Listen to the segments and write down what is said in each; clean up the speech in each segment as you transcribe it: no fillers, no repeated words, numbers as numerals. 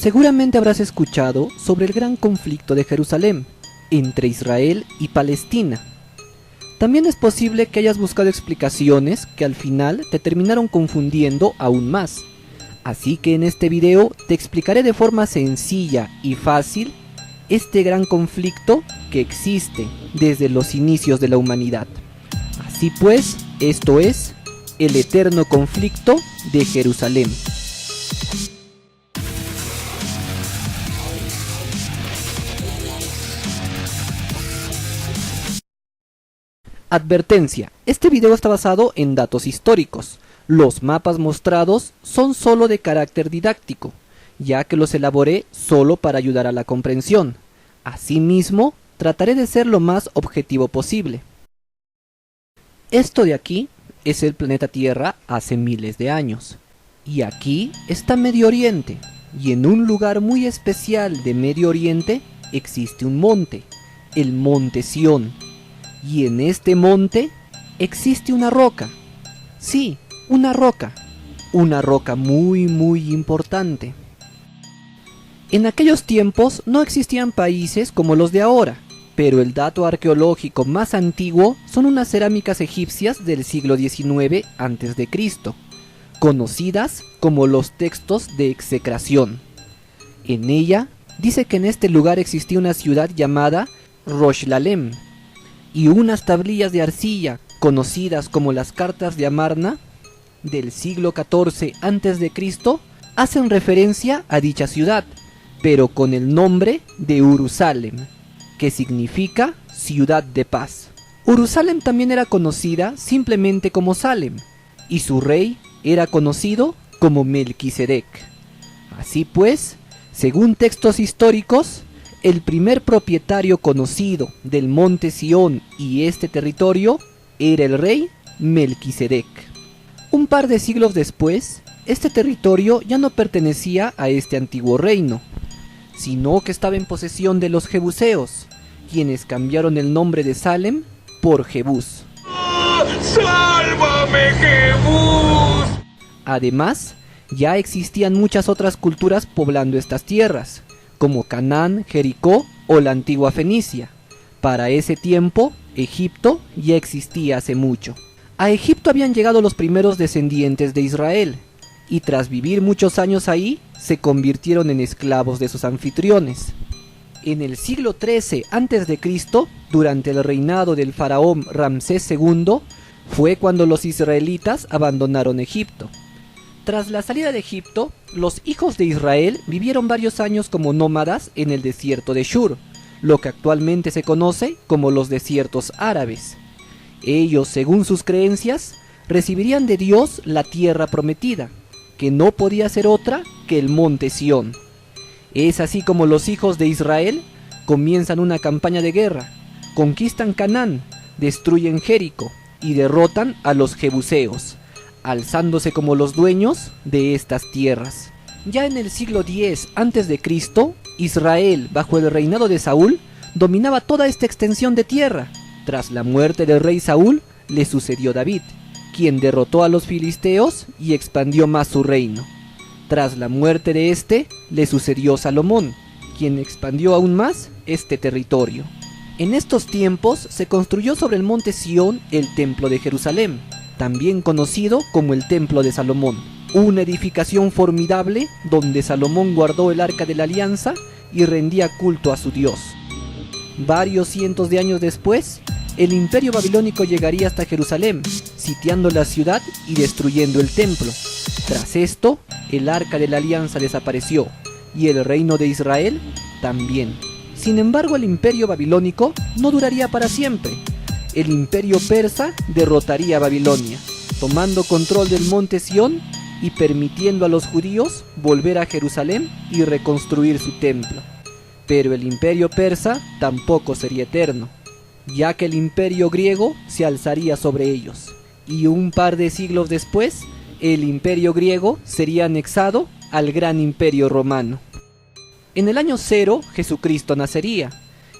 Seguramente habrás escuchado sobre el gran conflicto de Jerusalén entre Israel y Palestina. También es posible que hayas buscado explicaciones que al final te terminaron confundiendo aún más. Así que en este video te explicaré de forma sencilla y fácil este gran conflicto que existe desde los inicios de la humanidad. Así pues, esto es el eterno conflicto de Jerusalén. Advertencia, este video está basado en datos históricos. Los mapas mostrados son solo de carácter didáctico, ya que los elaboré solo para ayudar a la comprensión. Asimismo, trataré de ser lo más objetivo posible. Esto de aquí es el planeta Tierra hace miles de años. Y aquí está Medio Oriente, y en un lugar muy especial de Medio Oriente existe un monte, el Monte Sión. Y en este monte existe una roca. Sí, una roca muy importante. En aquellos tiempos no existían países como los de ahora, pero el dato arqueológico más antiguo son unas cerámicas egipcias del siglo XIX a.C., conocidas como los textos de execración. En ella dice que en este lugar existía una ciudad llamada Rosh-Lalem, y unas tablillas de arcilla, conocidas como las cartas de Amarna, del siglo XIV a.C., hacen referencia a dicha ciudad, pero con el nombre de Urusalem, que significa ciudad de paz. Urusalem también era conocida simplemente como Salem, y su rey era conocido como Melquisedec. Así pues, según textos históricos, el primer propietario conocido del monte Sión y este territorio era el rey Melquisedec. Un par de siglos después, este territorio ya no pertenecía a este antiguo reino, sino que estaba en posesión de los jebuseos, quienes cambiaron el nombre de Salem por Jebús. ¡Sálvame, Jebús! Además, ya existían muchas otras culturas poblando estas tierras, como Canaán, Jericó o la antigua Fenicia. Para ese tiempo, Egipto ya existía hace mucho. A Egipto habían llegado los primeros descendientes de Israel, y tras vivir muchos años ahí, se convirtieron en esclavos de sus anfitriones. En el siglo XIII a.C., durante el reinado del faraón Ramsés II, fue cuando los israelitas abandonaron Egipto. Tras la salida de Egipto, los hijos de Israel vivieron varios años como nómadas en el desierto de Shur, lo que actualmente se conoce como los desiertos árabes. Ellos, según sus creencias, recibirían de Dios la tierra prometida, que no podía ser otra que el monte Sión. Es así como los hijos de Israel comienzan una campaña de guerra, conquistan Canaán, destruyen Jericó y derrotan a los jebuseos, alzándose como los dueños de estas tierras. Ya en el siglo X a.C., Israel, bajo el reinado de Saúl, dominaba toda esta extensión de tierra. Tras la muerte del rey Saúl, le sucedió David, quien derrotó a los filisteos y expandió más su reino. Tras la muerte de este, le sucedió Salomón, quien expandió aún más este territorio. En estos tiempos se construyó sobre el monte Sión el templo de Jerusalén, también conocido como el Templo de Salomón, una edificación formidable donde Salomón guardó el Arca de la Alianza y rendía culto a su Dios. Varios cientos de años después, el imperio babilónico llegaría hasta Jerusalén, sitiando la ciudad y destruyendo el templo. Tras esto, el Arca de la Alianza desapareció, y el reino de Israel también. Sin embargo, el imperio babilónico no duraría para siempre. El imperio persa derrotaría a Babilonia, tomando control del monte Sión y permitiendo a los judíos volver a Jerusalén y reconstruir su templo. Pero el imperio persa tampoco sería eterno, ya que el imperio griego se alzaría sobre ellos, y un par de siglos después, el imperio griego sería anexado al gran imperio romano. En el año 0, Jesucristo nacería,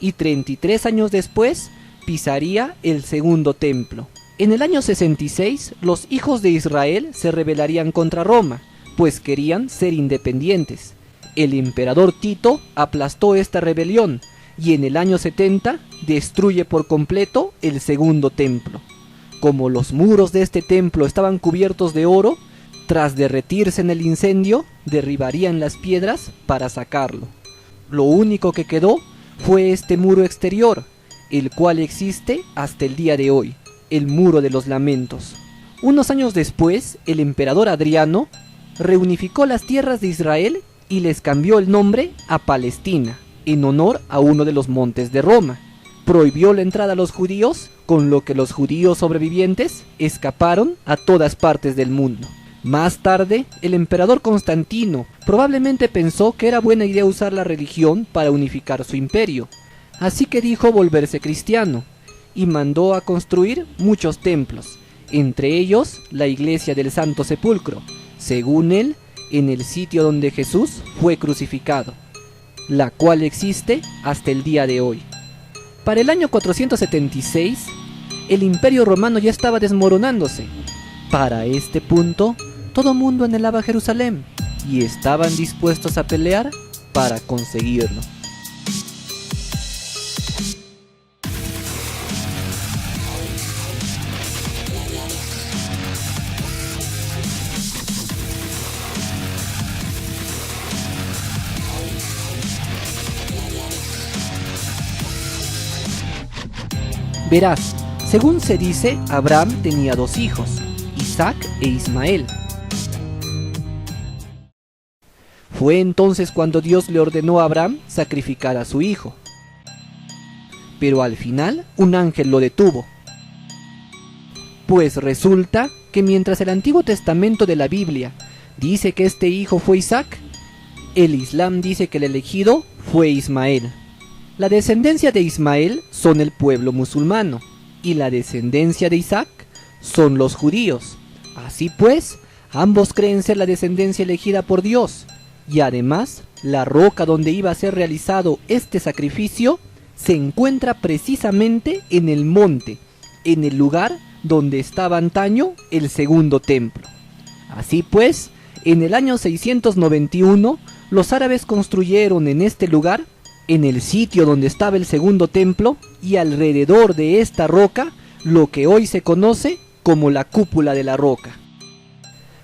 y 33 años después, pisaría el segundo templo. En el año 66, los hijos de Israel se rebelarían contra Roma, pues querían ser independientes, el emperador Tito aplastó esta rebelión y en el año 70 destruye por completo el segundo templo. Como los muros de este templo estaban cubiertos de oro, tras derretirse en el incendio, derribarían las piedras para sacarlo. Lo único que quedó fue este muro exterior, el cual existe hasta el día de hoy, el Muro de los Lamentos. Unos años después, el emperador Adriano reunificó las tierras de Israel y les cambió el nombre a Palestina, en honor a uno de los montes de Roma. Prohibió la entrada a los judíos, con lo que los judíos sobrevivientes escaparon a todas partes del mundo. Más tarde, el emperador Constantino probablemente pensó que era buena idea usar la religión para unificar su imperio, así que dijo volverse cristiano, y mandó a construir muchos templos, entre ellos la iglesia del Santo Sepulcro, según él, en el sitio donde Jesús fue crucificado, la cual existe hasta el día de hoy. Para el año 476, el Imperio Romano ya estaba desmoronándose. Para este punto, todo mundo anhelaba Jerusalén y estaban dispuestos a pelear para conseguirlo. Verás, según se dice, Abraham tenía dos hijos, Isaac e Ismael. Fue entonces cuando Dios le ordenó a Abraham sacrificar a su hijo. Pero al final un ángel lo detuvo. Pues resulta que mientras el Antiguo Testamento de la Biblia dice que este hijo fue Isaac, el Islam dice que el elegido fue Ismael. La descendencia de Ismael son el pueblo musulmano y la descendencia de Isaac son los judíos. Así pues, ambos creen ser la descendencia elegida por Dios. Y además, la roca donde iba a ser realizado este sacrificio se encuentra precisamente en el monte, en el lugar donde estaba antaño el segundo templo. Así pues, en el año 691, los árabes construyeron en este lugar, en el sitio donde estaba el segundo templo, y alrededor de esta roca, lo que hoy se conoce como la cúpula de la roca.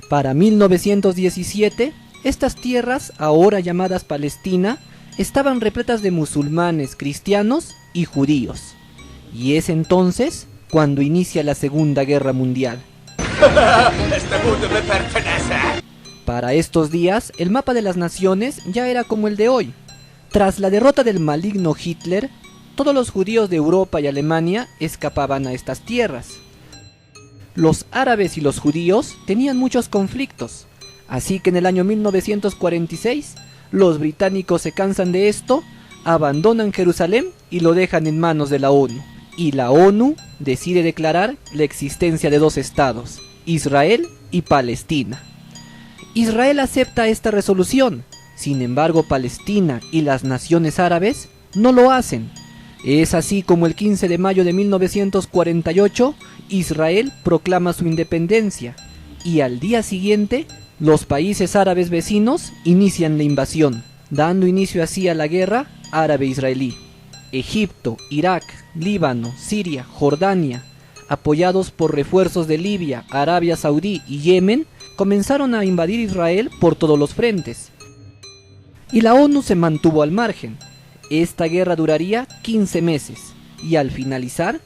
Para 1917, estas tierras, ahora llamadas Palestina, estaban repletas de musulmanes, cristianos y judíos. Y es entonces cuando inicia la Segunda Guerra Mundial. Este mundo me pertenece. Para estos días, el mapa de las naciones ya era como el de hoy. Tras la derrota del maligno Hitler, todos los judíos de Europa y Alemania escapaban a estas tierras. Los árabes y los judíos tenían muchos conflictos. Así que en el año 1946, los británicos se cansan de esto, abandonan Jerusalén y lo dejan en manos de la ONU. Y la ONU decide declarar la existencia de dos estados, Israel y Palestina. Israel acepta esta resolución, sin embargo Palestina y las naciones árabes no lo hacen. Es así como el 15 de mayo de 1948, Israel proclama su independencia, y al día siguiente, los países árabes vecinos inician la invasión, dando inicio así a la guerra árabe-israelí. Egipto, Irak, Líbano, Siria, Jordania, apoyados por refuerzos de Libia, Arabia Saudí y Yemen, comenzaron a invadir Israel por todos los frentes. Y la ONU se mantuvo al margen. Esta guerra duraría 15 meses, y al finalizar,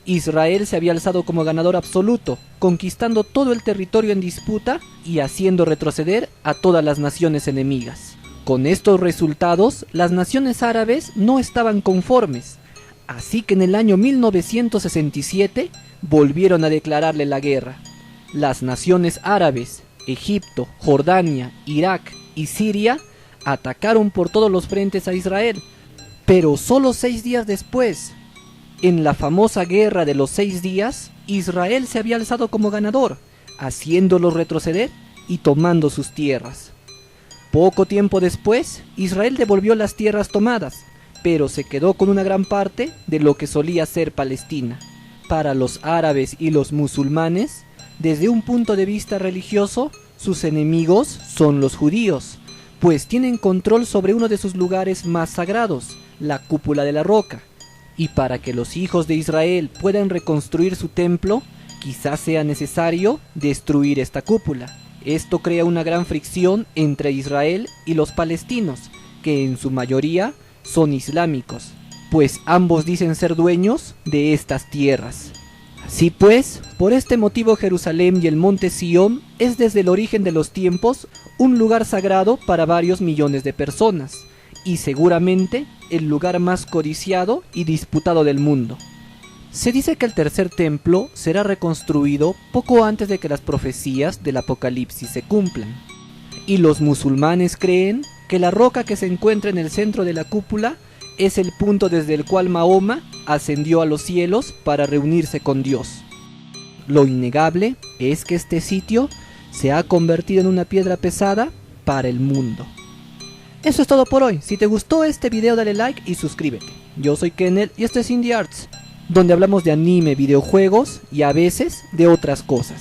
Israel se había alzado como ganador absoluto, conquistando todo el territorio en disputa y haciendo retroceder a todas las naciones enemigas. Con estos resultados, las naciones árabes no estaban conformes, así que en el año 1967 volvieron a declararle la guerra. Las naciones árabes, Egipto, Jordania, Irak y Siria, atacaron por todos los frentes a Israel, pero solo 6 días después, en la famosa guerra de los 6 días, Israel se había alzado como ganador, haciéndolos retroceder y tomando sus tierras. Poco tiempo después, Israel devolvió las tierras tomadas, pero se quedó con una gran parte de lo que solía ser Palestina. Para los árabes y los musulmanes, desde un punto de vista religioso, sus enemigos son los judíos, pues tienen control sobre uno de sus lugares más sagrados, la cúpula de la roca. Y para que los hijos de Israel puedan reconstruir su templo, quizás sea necesario destruir esta cúpula. Esto crea una gran fricción entre Israel y los palestinos, que en su mayoría son islámicos, pues ambos dicen ser dueños de estas tierras. Así pues, por este motivo Jerusalén y el monte Sión es desde el origen de los tiempos un lugar sagrado para varios millones de personas, y seguramente el lugar más codiciado y disputado del mundo. Se dice que el tercer templo será reconstruido poco antes de que las profecías del Apocalipsis se cumplan, y los musulmanes creen que la roca que se encuentra en el centro de la cúpula es el punto desde el cual Mahoma ascendió a los cielos para reunirse con Dios. Lo innegable es que este sitio se ha convertido en una piedra pesada para el mundo. Eso es todo por hoy. Si te gustó este video dale like y suscríbete. Yo soy Kennel y esto es Indie Arts, donde hablamos de anime, videojuegos y a veces de otras cosas.